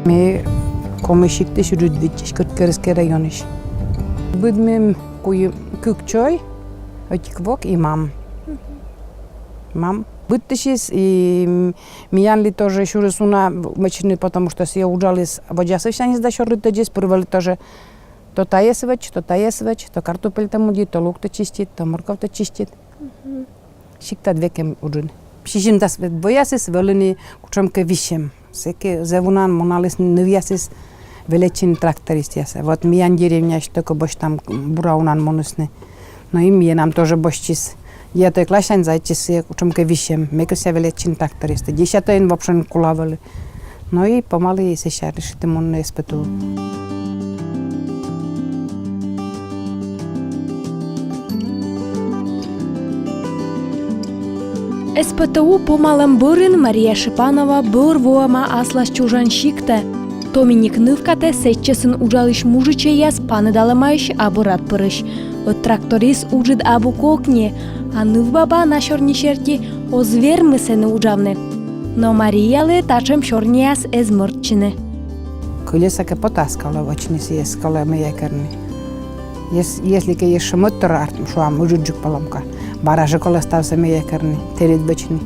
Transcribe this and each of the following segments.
Me komşikte şurudviç Kırtkırıske rayoniş. Budmem koyu kükçoy, ötikvok imam. Мам. Быттышис и миянли тоже шурысуна мачны, потому что все уджалис водясывся не сдачоры тадис, пырвали тоже то таесвач, то картофель там удит, то лук-то чистит, то морковь-то чистит. Шикта двекем уджин. Пшижим да свет боясис велени кучомке вишем. Секе зевунан моналис невясис велечин тракторист ясе. Вот миян деревня что бош там бураунан монусны. Но и миянам тоже бошчис. Я той клашан зайчиси кучомке вишем. Мекося велечин тракторист. Десятоин вообще кулавали. Но и помали се шаришите монне испыту. СПТУ помалым бұрын Мария Шипанова бұр воама аслаш чужан шикті. Томиник нывкате сетчесін ужалыш мужиче яс паны даламайш абырат пырыш. От тракторист уджид абу кокне, а ныв баба на шорни шерти озвер мысыны ужавны. Но Мариялы тачем шорни яс эзмыртчыны. Колесака потаскала в очниси ескала моя керни. Если ке есть шмотор артм шуам ужуджук поломка. Баражы колостався моя керни, терет бачни.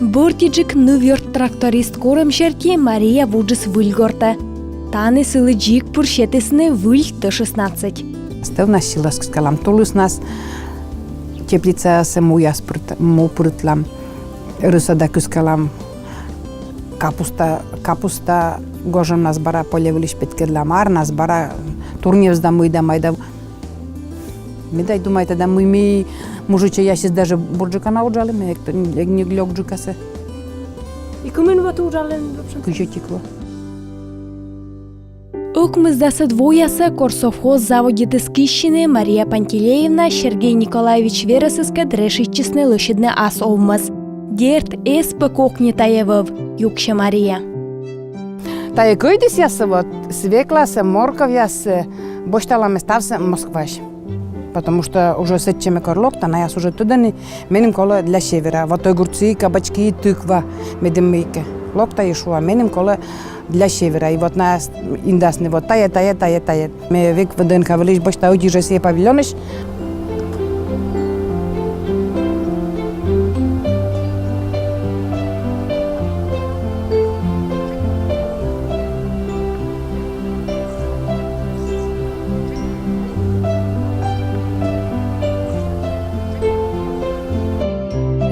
Бортиджик нывёрт тракторист корым шерти Мария вуджис выльгорта. Таны сылы джик пуршетесны выль Т-16. Став нас силас скалам, тулус нас теплица се муя му прутлам, рысада кускалам, капуста гожам нас бара полевлиш петкерлам, ар нас бара турневзда мыйда майда. Медай думаете, да мы мужиче ясис даже бурджика науджали, мы як не глёк джукасе. И кумен вот ужален вообще? Кujetiklо. Укмыздасы двоясы корсовхоз заводиты скищины Мария Пантелеевна Сергей Николаевич Вересыске дрешитчесны лышидны ас овмыз. Дерт эспы кокне таевыв, юкше Мария. Тае көйдес ясы вот, свекласы, морков ясы, бошталаме ставсы Москваш. Потому что уже сетчеме корлокта, на яс уже туда не меним коло для севера. Вот огурцы, кабачки, тыква, медемейке. Локта и шуа, меним коло для севера. И вот нас индасны вот тает. Мы век в ДНК вылиш бошта удиже себе павильоныш.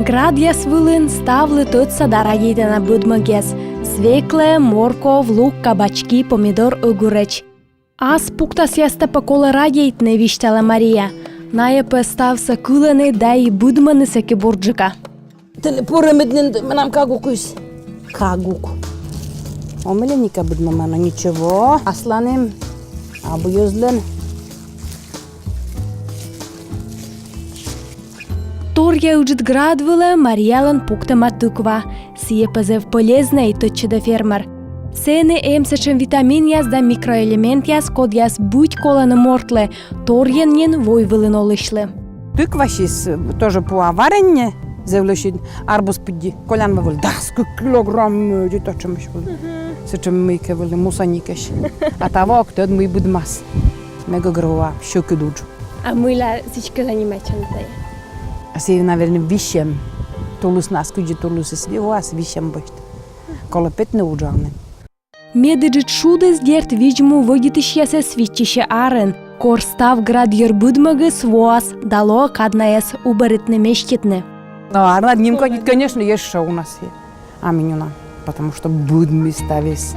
Град яс вылын ставлы тот садара едена будмагес. Свекле, морков, лук, кабачки, помидор, огуреч. Аз пуктас яста па колера ейтне виштала Мария. Найепе ставса куланы да и будманы секи бурджика. Телепоремеднен нам кагукусь. Кагук. Омеленика будмана ничего. Асланем, абуюзлен. Торья уджит град вылы Мариялан пуктама тыква. Сие пазев полезный точчеда фермер. Сене эмсечен витамин яс да микроэлемент яс код яс будь коланы мортлы. Торьен нен вой вылын олышлы. Тыква шис тоже по варенье. Зевлющий арбуз пиди. Колян вывел. Да, сколько килограмм деточем еще был. Сечем мыйке вывели мусаникеш. А того, кто мы будмас. Мега грова, щеки дуджу. А мыла сичка занимается на тае? Си, наверное, вишем. Тулус нас, куди тулус is вивас вишем бошт. Коло петне уджалне. Медыджит шудес дерт виджму выгитыш ясе свитчище арен. Корстав град ербудмагы своас дало каднаес убарытны мештитны. Ну, а над ним, конечно, есть что у нас. А меню потому что будми ставис.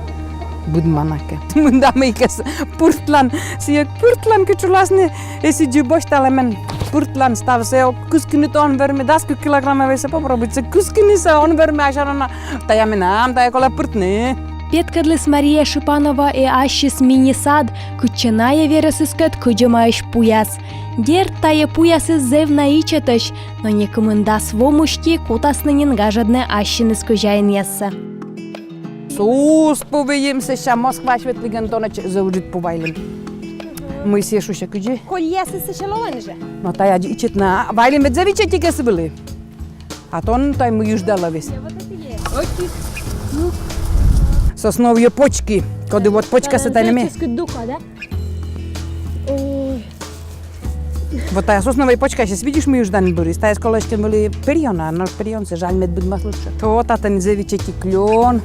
Будманаке. Мында мейкес пуртлан. Сиек пуртлан кичуласны. Если джибош таламен пуртлан стався. Кускинит он верме 10 килограмма весе попробуйте. Кускиниса он верме ашарана. Таяминам, тая кола пуртны. Петкадлес Мария Шипанова и ащис мини-сад, кученая вересыскат куджамаеш пуяс. Дер тая пуясы зевна ичетыш, но не комендас вомушки кутаснынин гажадны ащины скужайын ясса. Сус повеемся, ща Москва шветлиген тонач заужит повайлим. Мы се шуша куджи. Кольясы сышелован же? Но тая ичет на вайлим ведь завичети кесы были. А тон тай мы юждала весь. Сосновые почки. Когда вот почка с этой ними. Вот та сосновая почка, сейчас видишь, мы ждали были. Та сколочки были периона, но перион се жаль мед будет лучше. То тата не завичети клен.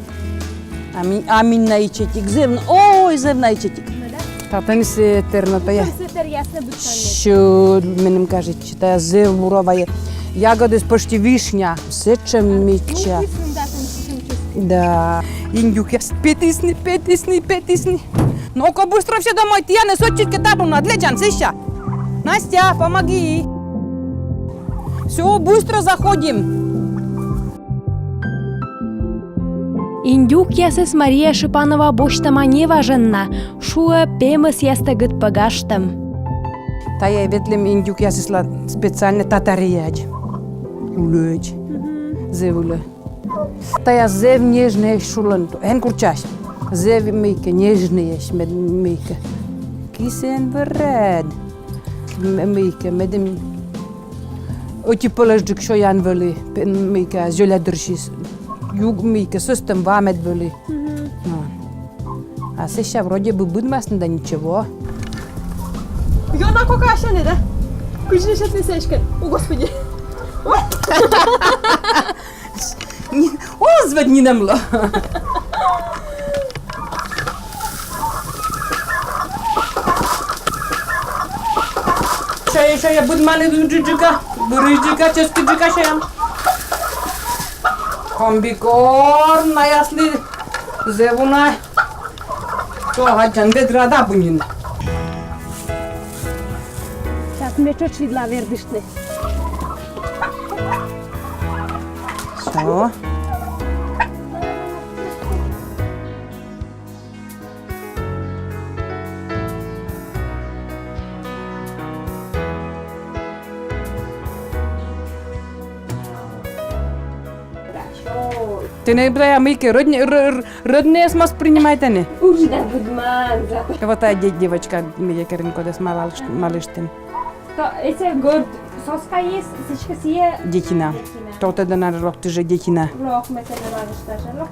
Амин наичетик зевн. Ой, зевн наичетик. Тата не се терната я. Що менем кажуть, та зев буровая. Ягоды почти вишня, сечем меча. Да. Индюк, я петисни. Ну-ка, быстро все домой, я не сочетки табу надлежан, сыща. Настя, помоги. Все, быстро заходим. Индюк ясес Мария Шипанова боштама не важенна. Шуа пемыс ястагыт пагаштам. Та я ветлем индюк я сесла специально татарияч. Улöj. Зевуле. Та я зев нежный шулан. Эн курчаш. Зев мейке нежный мед мейке. Кисен вред. Мейке медем. Оти полеждик шо ян вели. Мейке зёля дршис. Юг мейке систем вамед вели. А сейчас вроде бы будмастно, да ничего. Я на какаша не да? Кучно сейчас не сечка. О, Господи. О, зводни нам ло. Що я буду мали джиджика, бурижика, чески джика ще ям. Комбікор, наясли, зевуна. То хаджан бедрада бунін. Сейчас мне чуть шидла вердишны. Все. Ты не бля, мыки, родные смас принимайте не. Уж да будман за. Вот та девочка, мне Каринко, да с малыштин. То эти год соска есть, сечка сие. Детина. То тогда на рок, ты же детина. Рок мы тебе навалишь даже, рок.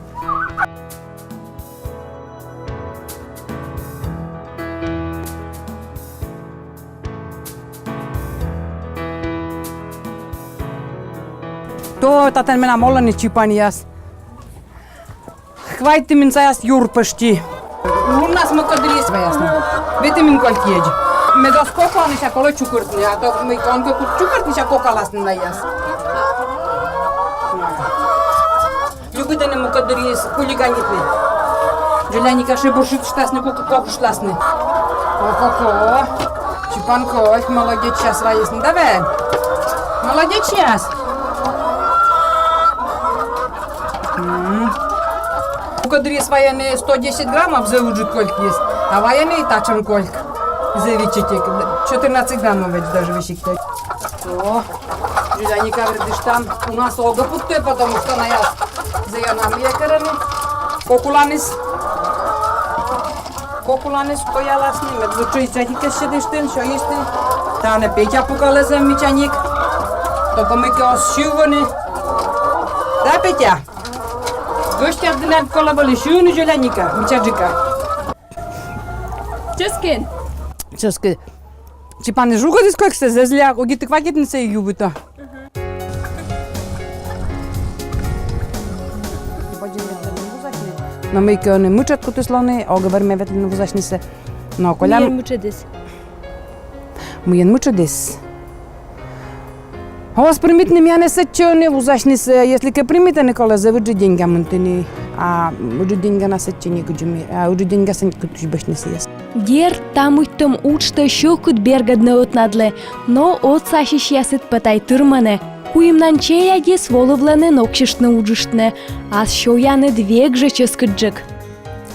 То тatan mena mollani chipanias. Хвайте min sajas jurpasti. Munnas mo kadris vajasna. Vete min kolkieji. Me dos kokoani sa kolo chukurtni, a to me onko chukurtni sa kokalasni najas. Любите mo kadris kuliganitni. Julianika шибуршит штасни kokuşlasni. Oko. Чипанко, молодец сейчас ваясни. Давай. Молодец сейчас. У кадрис военные 110 граммов завуджит кольк есть, а военные тачем кольк. Завичетик, 14 граммов ведь даже высчитать. О, Юляника вердишь там, у нас ога путте, потому что на яс заянам якорами. Кокуланис пояласни, медвучой чатика щедиштин, що їсти. Та не Петя покалезе мічаник, то комики осшивани. Да, Петя? Гостя динат колабали шуни Юляника, мічаджика. Ческин. Чески. Чи пане жугодис как се зезляк, оги ти квакет не се юбита. No meikä on muchat kutuslani, aga varme vetlin vuzashnise. No kolam. Мир мучедис. Mujen muchadis. Вас примитни мяне сечёне вузашнисе, если ке примитане кола за выджи деньга мунтини, а выджи деньга на сечёне куджуми, а выджи деньга сан кутужбешнисе есть. Дер тамуттым учта шокут бергадны отнадлы, но от сашиш ясыт патай тырманы. Уимнан чеяде сволывланы нокшиштны уджиштны, ас шояны двег же ческыджик.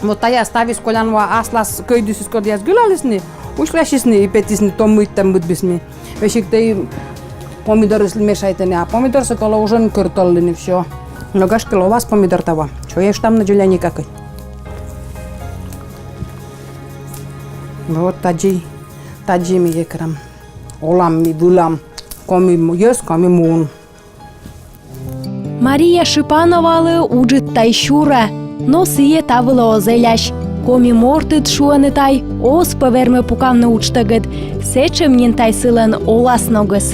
Mutta ja stavis kolanua aslas köydysys kodias gylalisni, usklashisni petisni tommuittam budbismi. Vesiktei помидоры мешайте, а помидор се тола уже картоllini все. Но гашка ловас помидор того. Чуешь там на Джуляне какой? Вот таджи ми екрам. Олам ми булам. Коми ес, коми мун. Мария Шипановалы уджит тайшура. но сие тавылы озеляш. Коми мортыт шуанытай, ос паверме пукамны учтагыт, сечем нинтай сылын олас ногыс.